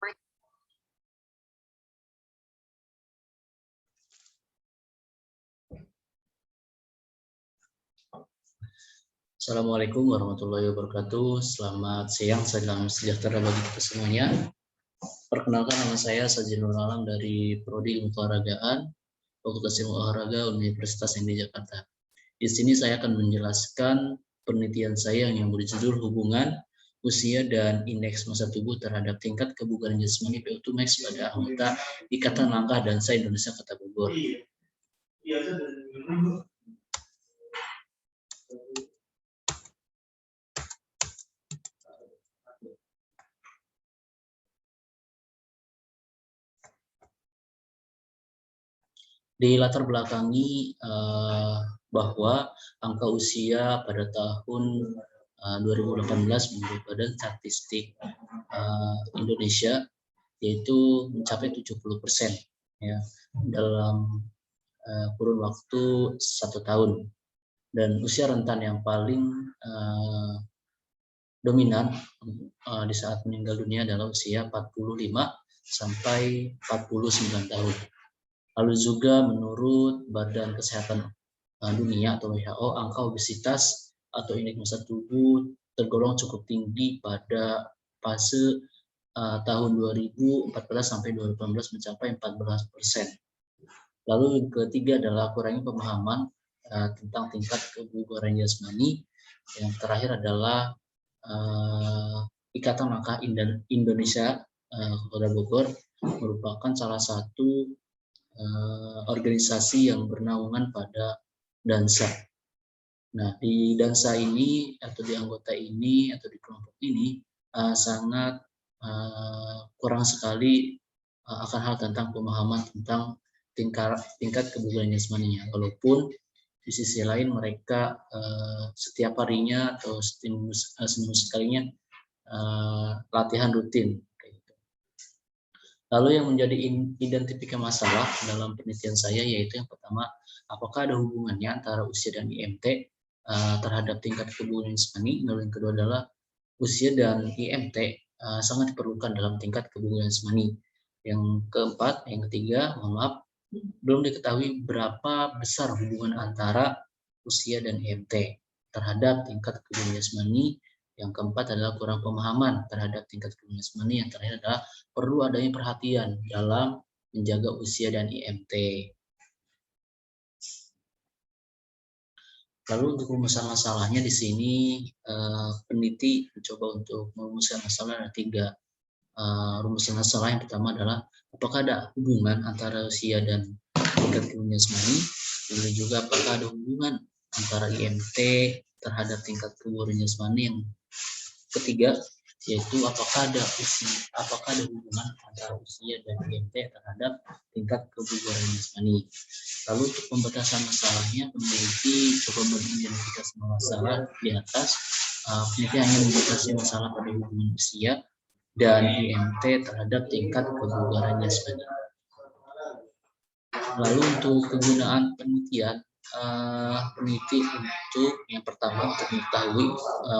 Assalamualaikum warahmatullahi wabarakatuh. Selamat siang, salam sejahtera bagi kita semuanya. Perkenalkan, nama saya Sajinur Alam dari Prodi Ilmu Keolahragaan, Fakultas Ilmu Olahraga Universitas Negeri Jakarta. Di sini saya akan menjelaskan penelitian saya yang berjudul hubungan usia dan indeks massa tubuh terhadap tingkat kebugaran jasmani VO2 max pada anggota Ikatan Langkah Dansa Indonesia Kota Bogor. Di latar belakangi bahwa angka usia pada tahun 2018 menurut Badan Statistik Indonesia yaitu mencapai 70% ya dalam kurun waktu 1 tahun, dan usia rentan yang paling dominan di saat meninggal dunia adalah usia 45 sampai 49 tahun. Lalu juga menurut Badan Kesehatan Dunia atau WHO, angka obesitas atau indeks massa tubuh tergolong cukup tinggi pada fase tahun 2014 sampai 2018 mencapai 14%. Lalu yang ketiga adalah kurangnya pemahaman tentang tingkat kebugaran jasmani. Yang terakhir adalah Ikatan Langkah Indonesia Kota Bogor merupakan salah satu organisasi yang bernaungan pada dansa. Nah, di dansa ini atau di anggota ini atau di kelompok ini sangat kurang sekali akan hal tentang pemahaman tentang tingkat kebugaran jasmaninya. Walaupun di sisi lain mereka setiap harinya atau seminggu sekalinya latihan rutin. Lalu yang menjadi identifikasi masalah dalam penelitian saya yaitu yang pertama, apakah ada hubungannya antara usia dan IMT terhadap tingkat kebugaran jasmani. Lalu yang kedua adalah usia dan IMT sangat diperlukan dalam tingkat kebugaran jasmani. Yang keempat, yang ketiga, belum diketahui berapa besar hubungan antara usia dan IMT terhadap tingkat kebugaran jasmani. Yang keempat adalah kurang pemahaman terhadap tingkat kebugaran jasmani. Yang terakhir adalah perlu adanya perhatian dalam menjaga usia dan IMT. Lalu untuk rumusan masalahnya di sini peneliti mencoba untuk merumuskan masalah ada 3 rumusan masalah. Yang pertama adalah apakah ada hubungan antara usia dan tingkat kebugaran jasmani. Lalu juga apakah ada hubungan antara IMT terhadap tingkat kebugaran jasmani. Yang ketiga yaitu apakah ada hubungan antara usia dan IMT terhadap tingkat kebugaran jasmani. Lalu untuk pembatasan masalahnya, peneliti coba mengidentifikasi masalah di atas. Peneliti hanya membatasi masalah pada hubungan usia dan IMT terhadap tingkat kebugaran jasmani. Lalu untuk kegunaan penelitian, peneliti untuk yang pertama untuk mengetahui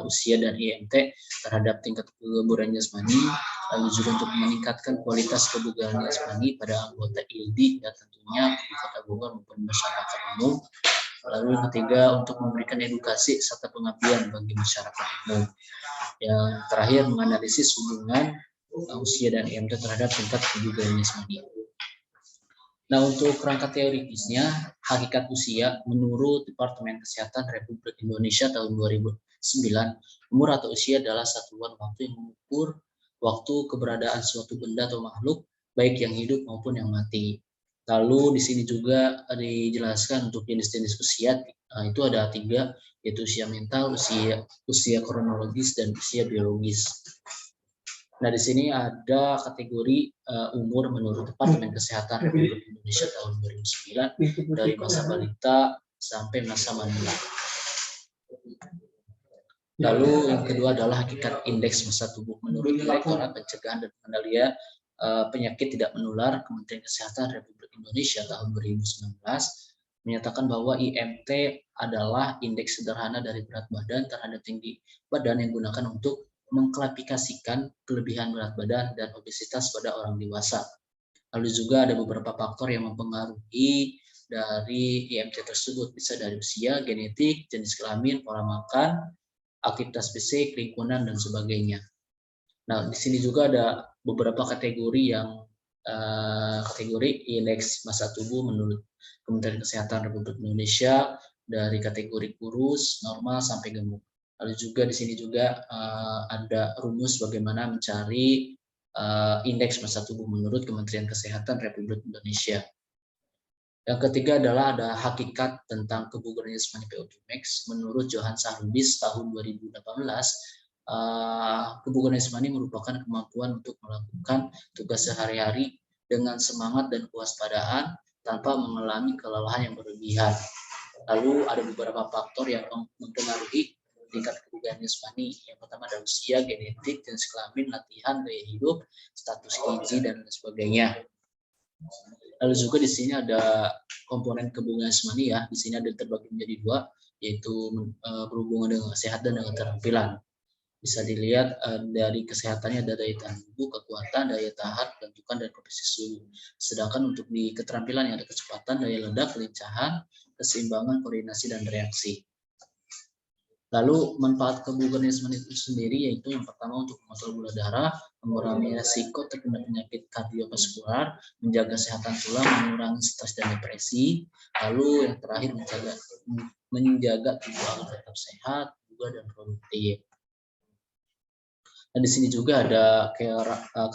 usia dan IMT terhadap tingkat kebugaran jasmani, lalu juga untuk meningkatkan kualitas kebugaran jasmani pada anggota ILD dan tentunya di Kota Bogor maupun masyarakat umum. Lalu yang ketiga untuk memberikan edukasi serta pengabdian bagi masyarakat umum. Yang terakhir menganalisis hubungan usia dan IMT terhadap tingkat kebugaran jasmani. Nah, untuk kerangka teoritisnya, hakikat usia menurut Departemen Kesehatan Republik Indonesia tahun 2009, umur atau usia adalah satuan waktu yang mengukur waktu keberadaan suatu benda atau makhluk, baik yang hidup maupun yang mati. Lalu di sini juga dijelaskan untuk jenis-jenis usia, itu ada 3, yaitu usia mental, usia kronologis, dan usia biologis. Nah, di sini ada kategori umur menurut Departemen Kesehatan Republik Indonesia tahun 2009 dari masa balita sampai masa manula. Lalu yang kedua adalah hakikat indeks massa tubuh menurut Direktorat Pencegahan dan Pengendalian Penyakit Tidak Menular Kementerian Kesehatan Republik Indonesia tahun 2019 menyatakan bahwa IMT adalah indeks sederhana dari berat badan terhadap tinggi badan yang digunakan untuk mengklasifikasikan kelebihan berat badan dan obesitas pada orang dewasa. Lalu juga ada beberapa faktor yang mempengaruhi dari IMT tersebut, bisa dari usia, genetik, jenis kelamin, pola makan, aktivitas fisik, lingkungan, dan sebagainya. Nah, di sini juga ada beberapa kategori yang kategori indeks massa tubuh menurut Kementerian Kesehatan Republik Indonesia, dari kategori kurus, normal, sampai gemuk. Lalu juga di sini juga ada rumus bagaimana mencari indeks massa tubuh menurut Kementerian Kesehatan Republik Indonesia. Yang ketiga adalah ada hakikat tentang kebugaran jasmani VO2 max. Menurut Johan Sarubis tahun 2018, kebugaran jasmani merupakan kemampuan untuk melakukan tugas sehari-hari dengan semangat dan kewaspadaan tanpa mengalami kelelahan yang berlebihan. Lalu ada beberapa faktor yang mempengaruhi tingkat kebugaran jasmani. Yang pertama adalah usia, genetik, jenis kelamin, latihan, gaya hidup, status gizi, dan sebagainya. Lalu juga di sini ada komponen kebugaran jasmani ya. Di sini ada terbagi menjadi dua, yaitu berhubungan dengan kesehatan dan keterampilan. Bisa dilihat dari kesehatannya ada daya tahan tubuh, kekuatan, daya tahan, kelentukan, dan komposisi suhu. Sedangkan untuk di keterampilan yang ada kecepatan, daya ledak, kelincahan, keseimbangan, koordinasi, dan reaksi. Lalu manfaat kebugaran jasmani itu sendiri yaitu yang pertama untuk mengontrol gula darah, mengurangi risiko terkena penyakit kardiovaskular, menjaga kesehatan tulang, mengurangi stres dan depresi. Lalu yang terakhir menjaga tubuh agar tetap sehat, juga dan produktif. Dan di sini juga ada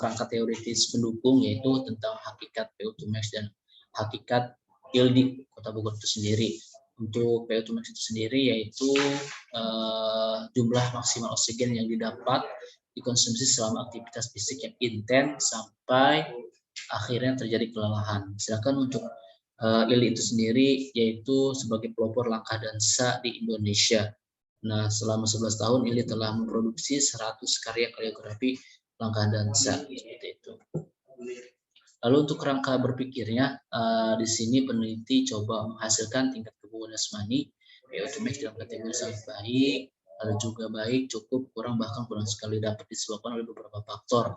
kerangka teoritis pendukung yaitu tentang hakikat VO2 max dan hakikat ILD Kota Bogor itu sendiri. Untuk VO2 max itu sendiri yaitu jumlah maksimal oksigen yang didapat dikonsumsi selama aktivitas fisik yang intens sampai akhirnya terjadi kelelahan. Sedangkan untuk ILD itu sendiri yaitu sebagai pelopor langkah dansa di Indonesia. Nah, selama 11 tahun ILD telah memproduksi 100 karya koreografi langkah dansa seperti itu. Lalu untuk kerangka berpikirnya, di sini peneliti coba menghasilkan tingkat kebugaran jasmani VO2 max dalam kategori sangat baik, lalu juga baik, cukup, kurang, bahkan kurang sekali dapat disebabkan oleh beberapa faktor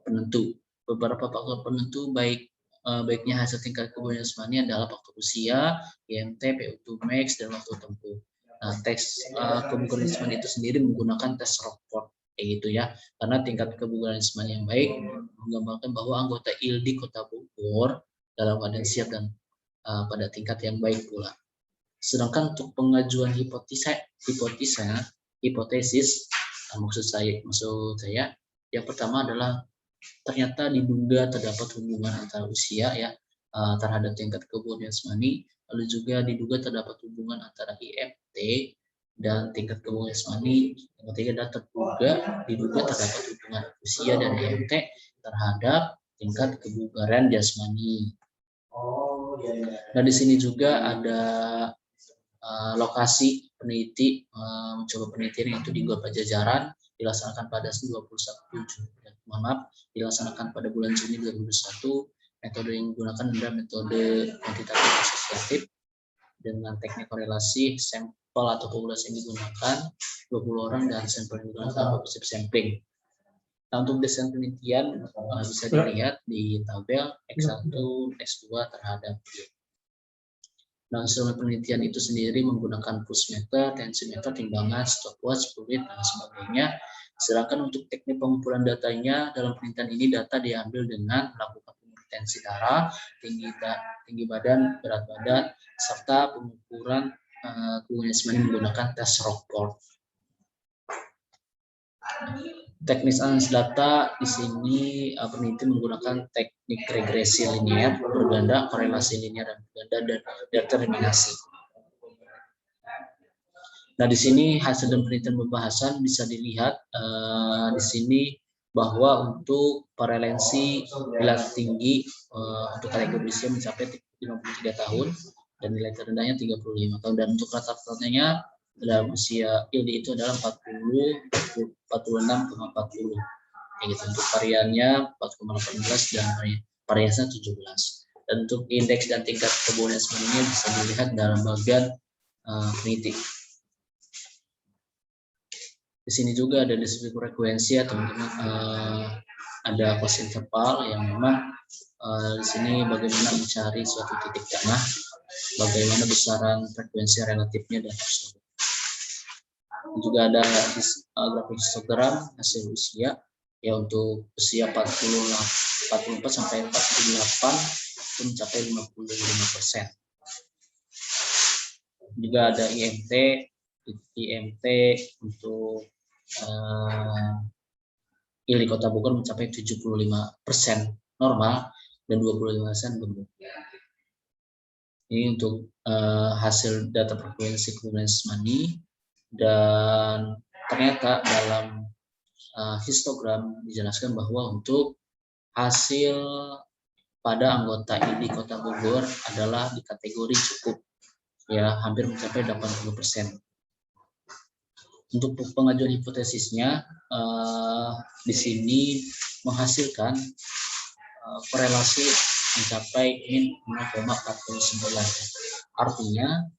penentu. Beberapa faktor penentu baiknya hasil tingkat kebugaran jasmani adalah faktor usia, IMT, VO2 max, dan waktu tempuh. Nah, tes kebugaran jasmani itu sendiri menggunakan tes Rockford, kayak gitu ya. Karena tingkat kebugaran jasmani yang baik menggambarkan bahwa anggota ILD Kota Bogor dalam keadaan siap dan pada tingkat yang baik pula. Sedangkan untuk pengajuan hipotesis, maksud saya, yang pertama adalah ternyata diduga terdapat hubungan antara usia ya terhadap tingkat kebugaran jasmani. Lalu juga diduga terdapat hubungan antara IMT dan tingkat kebugaran jasmani. Yang ketiga adalah diduga terdapat hubungan usia dan IMT terhadap tingkat kebugaran jasmani. Dan di sini juga ada lokasi peneliti mencoba penelitian yaitu di Gua Pajajaran, dilaksanakan pada 21 pada bulan Juni 2021. Metode yang digunakan adalah metode kuantitatif asosiatif dengan teknik korelasi sampel atau populasi yang digunakan 20 orang dan sampel yang digunakan positive sampling. Nah, untuk desain penelitian bisa dilihat di tabel X1, X2 terhadap Y. Nah, instrumen penelitian itu sendiri menggunakan pulsmeter, tensimeter, timbangan, stopwatch, fluid, dan sebagainya. Sedangkan untuk teknik pengumpulan datanya dalam penelitian ini data diambil dengan melakukan tensi darah, tinggi badan, berat badan, serta pengukuran kebugaran jasmani menggunakan tes Rockford. Teknis analisis data di sini peneliti menggunakan teknik regresi linear, berganda, korelasi linear dan berganda, dan determinasi. Nah, di sini hasil dan penelitian pembahasan bisa dilihat di sini bahwa untuk prevalensi nilai tinggi untuk kategori usia mencapai 53 tahun dan nilai terendahnya 35 tahun, dan untuk rata-ratanya dalam usia ILD itu adalah 46,40 kayak gitu. Untuk variannya 4,18 dan variasinya 17. Dan untuk indeks dan tingkat kebugaran jasmaninya bisa dilihat dalam bagian peneliti. Di sini juga ada deskripsi frekuensi ya teman-teman, ada cost interval yang memang di sini bagaimana mencari suatu titik tengah, bagaimana besaran frekuensi relatifnya dan absolut. Juga ada grafik histogram hasil usia ya, untuk usia 44 sampai 48 itu mencapai 55%. Juga ada IMT untuk ILI Kota Bogor mencapai 75% normal dan 25% gemuk. Ini untuk hasil data frekuensi kebugaran jasmani, dan ternyata dalam histogram dijelaskan bahwa untuk hasil pada anggota ILI Kota Bogor adalah di kategori cukup, ya hampir mencapai 80%. Untuk pengajuan hipotesisnya di sini menghasilkan korelasi mencapai min 0,49. Artinya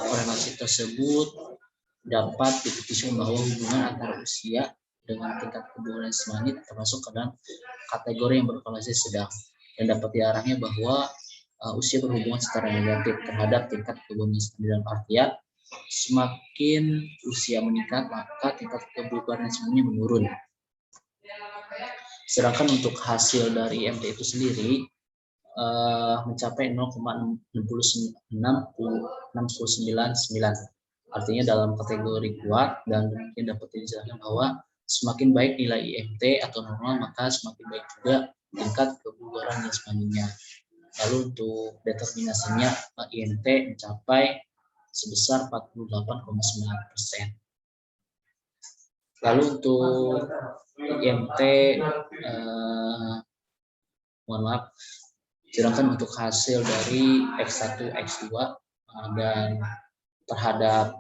korelasi tersebut dapat dibuktikan bahwa hubungan antara usia dengan tingkat kebugaran jasmani termasuk ke dalam kategori yang berkorelasi sedang, dan dapat diarahnya bahwa usia berhubungan secara negatif terhadap tingkat kebugaran jasmani, dalam artian semakin usia meningkat maka tingkat kebugaran jasmani menurun. Sedangkan untuk hasil dari IMT itu sendiri mencapai 0,699. Artinya dalam kategori kuat, dan mungkin dapat dijelaskan bahwa semakin baik nilai IMT atau normal maka semakin baik juga tingkat kebugaran jasmaninya. Lalu untuk determinasinya IMT mencapai sebesar 48,9%. Lalu untuk IMT mohon maaf, sedangkan untuk hasil dari X1, X2 dan terhadap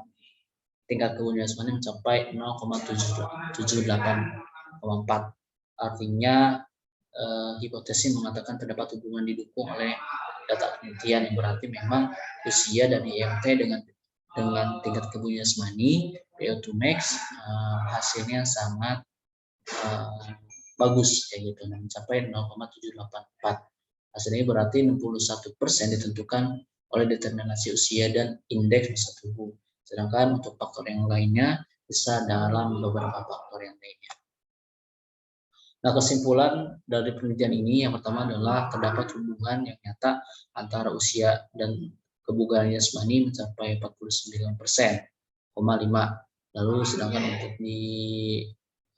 tingkat kebugaran jasmani mencapai 0,78,4. Artinya hipotesis mengatakan terdapat hubungan didukung oleh data penelitian, yang berarti memang usia dan IMT dengan tingkat kebugaran jasmani VO2 max hasilnya sangat bagus kayak gitu, mencapai 0,784. Hasilnya berarti 61% ditentukan oleh determinasi usia dan indeks massa tubuh. Sedangkan untuk faktor yang lainnya bisa dalam beberapa faktor yang lainnya. Nah, kesimpulan dari penelitian ini yang pertama adalah terdapat hubungan yang nyata antara usia dan kebugaran jasmani mencapai 49,5. Lalu sedangkan untuk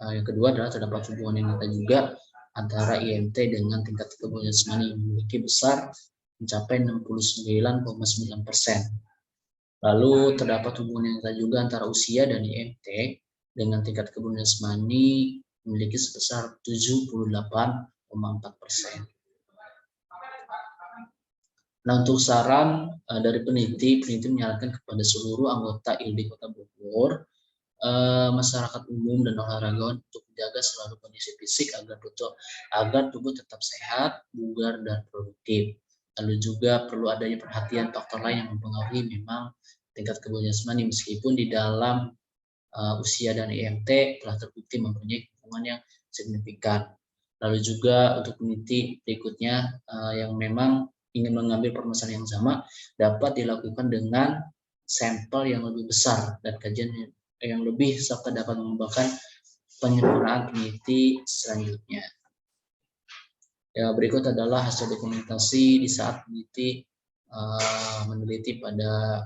yang kedua adalah terdapat hubungan yang nyata juga antara IMT dengan tingkat kebugaran jasmani yang memiliki besar mencapai 69,9%. Lalu terdapat hubungan yang nyata juga antara usia dan IMT dengan tingkat kebugaran jasmani memiliki sebesar 78,4%. Nah, untuk saran dari peneliti menyarankan kepada seluruh anggota ILD Kota Bogor, masyarakat umum dan olahragawan untuk menjaga selalu kondisi fisik agar tubuh tetap sehat, bugar, dan produktif. Lalu juga perlu adanya perhatian faktor lain yang mempengaruhi memang tingkat kebugaran jasmani, meskipun di dalam usia dan IMT telah terbukti mempunyai hubungan yang signifikan. Lalu juga untuk peneliti berikutnya yang memang ingin mengambil permasalahan yang sama dapat dilakukan dengan sampel yang lebih besar dan kajian yang lebih, serta dapat mengembangkan penyempurnaan peneliti selanjutnya. Ya, berikut adalah hasil dokumentasi di saat meneliti pada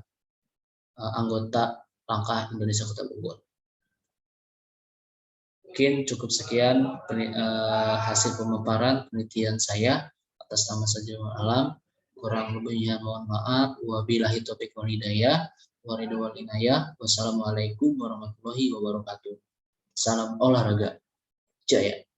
anggota Langkah Indonesia Kota Bogor. Mungkin cukup sekian hasil pemaparan penelitian saya atas nama Sajidul Alam. Kurang lebihnya mohon maaf. Wabillahi taufiq wal hidayah. Wassalamualaikum warahmatullahi wabarakatuh. Salam olahraga jaya.